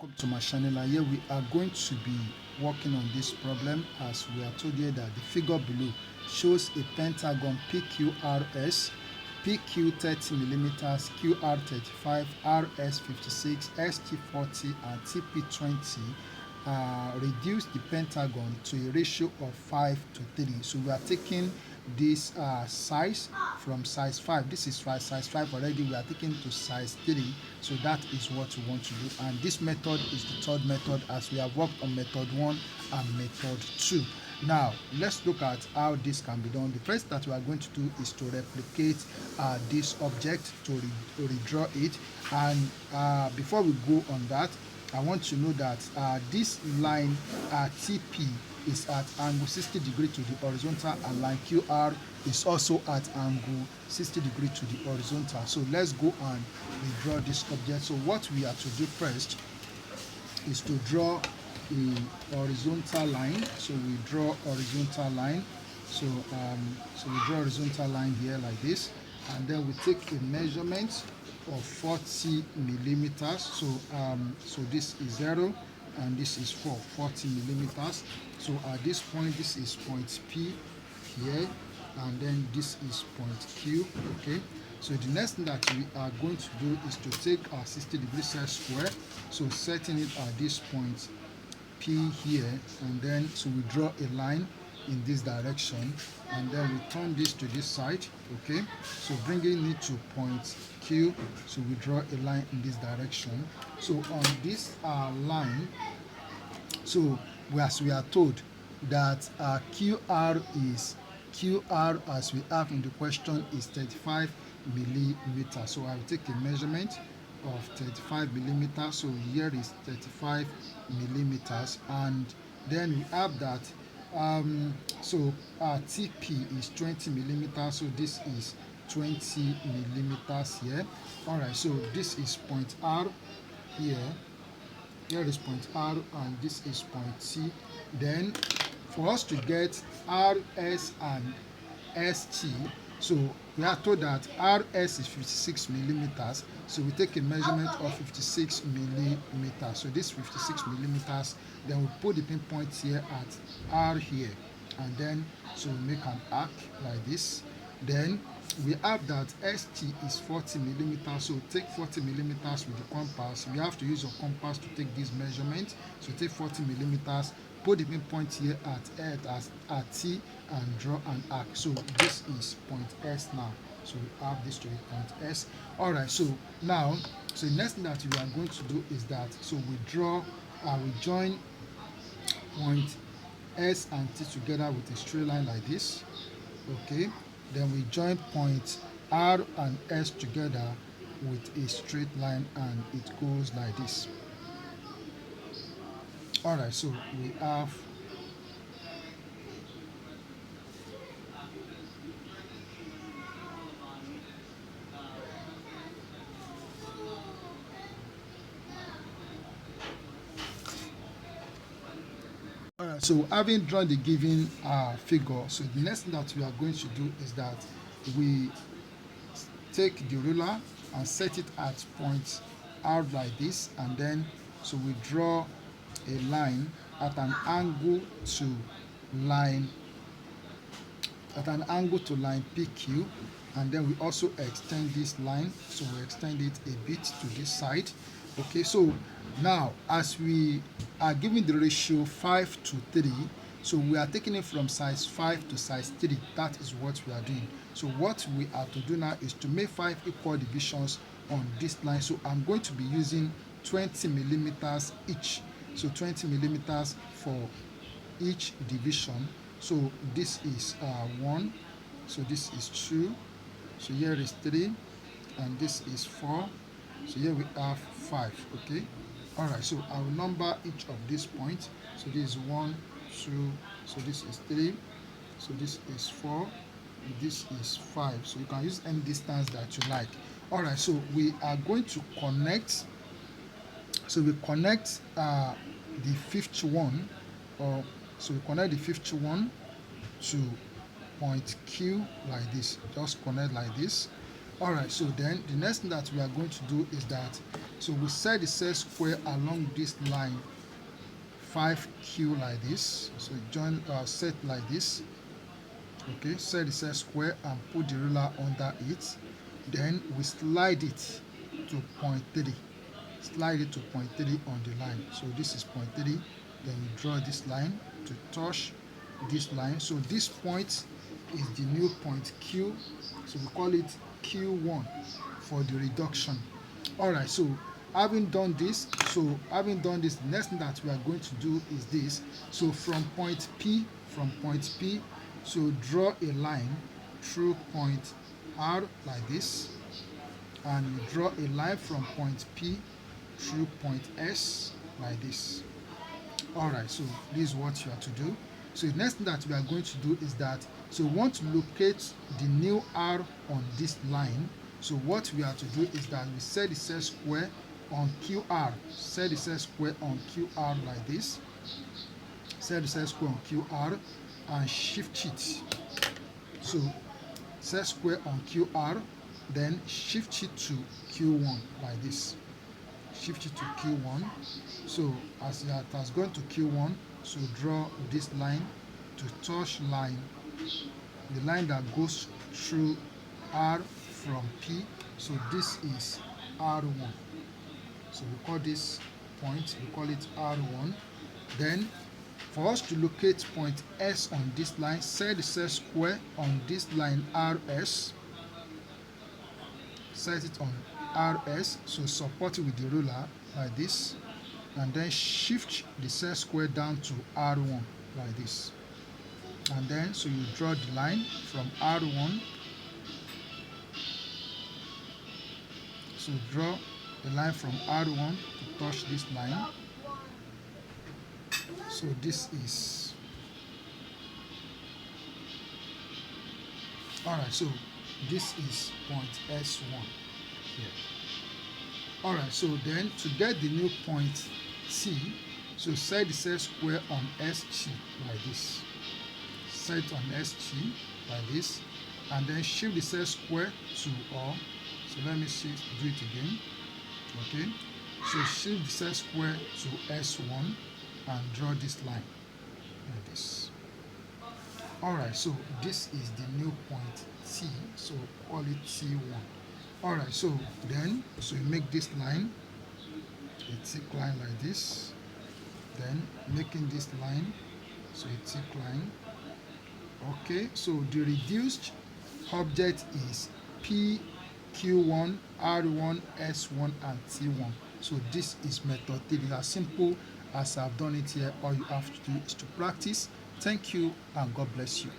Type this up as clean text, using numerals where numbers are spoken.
welcome to my channel. And here we are going to be working on this problem. As we are told here that the figure below shows a pentagon PQRS, PQ 30 millimeters, QR 35, RS 56, ST 40 and TP 20 reduce the pentagon to a ratio of 5 to 3. So we are taking this size from size 5. This is size 5 already. We are taking to size 3. So that is what we want to do. And this method is the third method, as we have worked on method 1 and method 2. Now let's look at how this can be done. The first that we are going to do is to replicate this object, to redraw it. And before we go on that, I want to know that this line TP is at angle 60 degree to the horizontal, and line QR is also at angle 60 degree to the horizontal. So let's go and redraw this object. So what we have to do first is to draw a horizontal line. So we draw horizontal line. So we draw horizontal line here like this, and then we take a measurement of 40 millimeters. So this is 0 and this is 40 millimeters. So at this point, this is point P here, and then this is point Q. Okay, so the next thing that we are going to do is to take our 60 degree set square, so setting it at this point P here, and then so we draw a line in this direction, and then we turn this to this side. Okay, so bringing it to point Q, so we draw a line in this direction. So on this line, so as we are told that QR as we have in the question is 35 millimeters. So I will take a measurement of 35 millimeters. So here is 35 millimeters, and then we have that TP is 20 millimeters. So this is 20 millimeters here. All right, so this is point R here. Here is point R and this is point C. Then for us to get RS and ST, so we are told that RS is 56 millimeters. So we take a measurement of 56 millimeters. So this 56 millimeters, then we put the pinpoint here at R here, and then so we make an arc like this. Then we have that ST is 40 millimeters, so take 40 millimeters with the compass. We have to use your compass to take this measurement. So take 40 millimeters, put the pinpoint here at T, and draw an arc. So this is point S now. So we have this to be point S. All right, so now, so the next thing that we are going to do is that, so we join point S and T together with a straight line like this. Okay, then we join point R and S together with a straight line, and it goes like this. All right, so we have so having drawn the given figure, so the next thing that we are going to do is that we take the ruler and set it at point R like this, and then so we draw a line at an angle to line PQ, and then we also extend this line, so we extend it a bit to this side. Okay, so now as we are giving the ratio 5 to 3, so we are taking it from size 5 to size 3. That is what we are doing. So what we have to do now is to make 5 equal divisions on this line. So I'm going to be using 20 millimeters each. So 20 millimeters for each division. So this is 1, so this is 2, so here is 3, and this is 4, so here we have 5. Okay, all right, so I will number each of these points. So this is 1, 2, so this is 3, so this is 4, this is 5. So you can use any distance that you like. All right, so we are going to connect. So we connect the fifth one, so we connect the fifth one to point Q like this. Just connect like this. All right, so then the next thing that we are going to do is that, so we set the set square along this line 5q like this. So join set like this. Okay, set the set square and put the ruler under it. Then we slide it to point 3. Slide it to point 3 on the line. So this is point 3. Then you draw this line to touch this line. So this point is the new point Q. So we call it Q1 for the reduction. All right, so having done this, the next thing that we are going to do is this. So from point P, so draw a line through point R like this, and you draw a line from point P through point S like this. All right, so this is what you have to do. So the next thing that we are going to do is that, so we want to locate the new R on this line. So what we have to do is that we set the set square on QR. Set the set square on QR like this. Set the set square on QR and shift it. So set square on QR, then shift it to Q1 like this. Shift it to Q1. So as it has gone to Q1, so draw this line to touch line, the line that goes through R from P. So this is R1. So we call this point, we call it R1. Then for us to locate point S on this line, set the set square on this line RS. Set it on RS, so support it with the ruler like this, and then shift the set square down to R1 like this. And then so you draw the line from R1. So draw the line from R1 to touch this line. So this is, all right, so this is point S1 here. All right, so then to get the new point T, so set the set square on ST like this. Set on ST like this, and then shift the set square to O. So let me do it again. Okay, so shift the set square to S1 and draw this line like this. All right, so this is the new point T, so call it T1. All right, so then so you make this line a thick line like this, then making this line so a thick line. Okay, so the reduced object is P, Q1, R1, S1, and T1. So this is method 3. It's as simple as I've done it here. All you have to do is to practice. Thank you and God bless you.